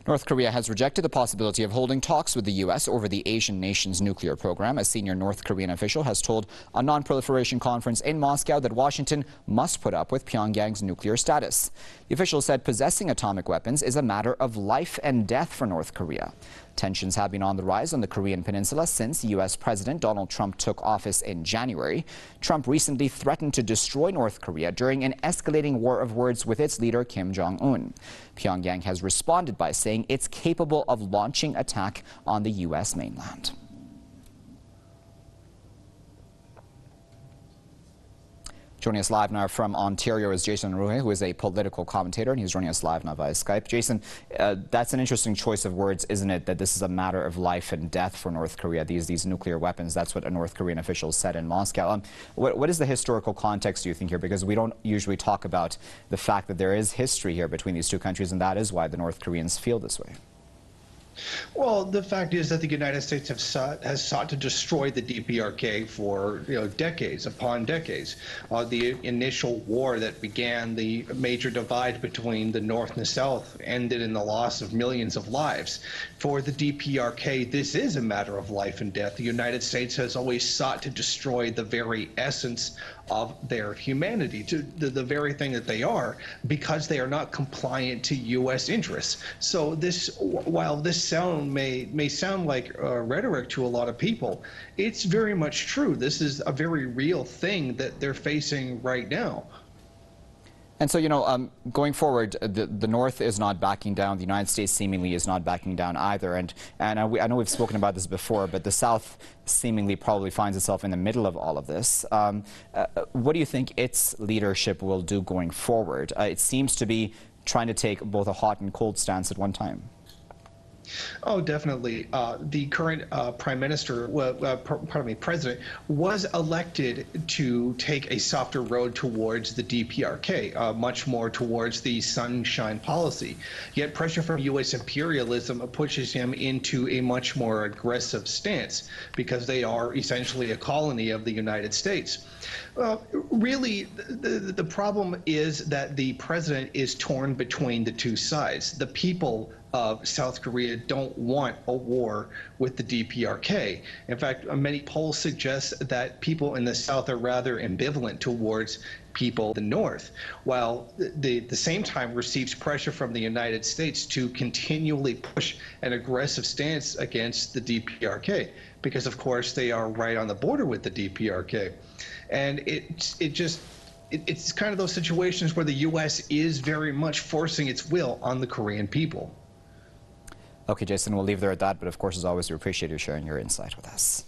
North Korea has rejected the possibility of holding talks with the U.S. over the Asian nation's nuclear program. A senior North Korean official has told a non-proliferation conference in Moscow that Washington must put up with Pyongyang's nuclear status. The official said possessing atomic weapons is a matter of life and death for North Korea. Tensions have been on the rise on the Korean peninsula since U.S. President Donald Trump took office in January. Trump recently threatened to destroy North Korea during an escalating war of words with its leader Kim Jong-un. Pyongyang has responded by saying it's capable of launching attack on the U.S. mainland. Joining us live now from Ontario is Jason Unruhe, who is a political commentator, and he's joining us live now via Skype. Jason, that's an interesting choice of words, isn't it, that this is a matter of life and death for North Korea, these nuclear weapons. That's what a North Korean official said in Moscow. What is the historical context, do you think, here? Because we don't usually talk about the fact that there is history here between these two countries, and that is why the North Koreans feel this way. Well, the fact is that the United States has sought to destroy the DPRK for decades upon decades. The initial war that began the major divide between the North and the South ended in the loss of millions of lives. For the DPRK, this is a matter of life and death. The United States has always sought to destroy the very essence of their humanity, to the very thing that they are, because they are not compliant to U.S. interests. So while this may sound like rhetoric to a lot of people, it's very much true. This is a very real thing that they're facing right now. And so, going forward, the North is not backing down. The United States seemingly is not backing down either. And I know we've spoken about this before, but the South seemingly probably finds itself in the middle of all of this. What do you think its leadership will do going forward? It seems to be trying to take both a hot and cold stance at one time. Oh, definitely. The current president was elected to take a softer road towards the DPRK, much more towards the sunshine policy. Yet pressure from U.S. imperialism pushes him into a much more aggressive stance because they are essentially a colony of the United States. Really, the problem is that the president is torn between the two sides. The people of South Korea don't want a war with the DPRK. In fact, many polls suggest that people in the South are rather ambivalent towards people in the North, while the same time receives pressure from the United States to continually push an aggressive stance against the DPRK, because of course they are right on the border with the DPRK. And it's kind of those situations where the U.S. is very much forcing its will on the Korean people. Okay, Jason, we'll leave there at that, but of course, as always, we appreciate you sharing your insight with us.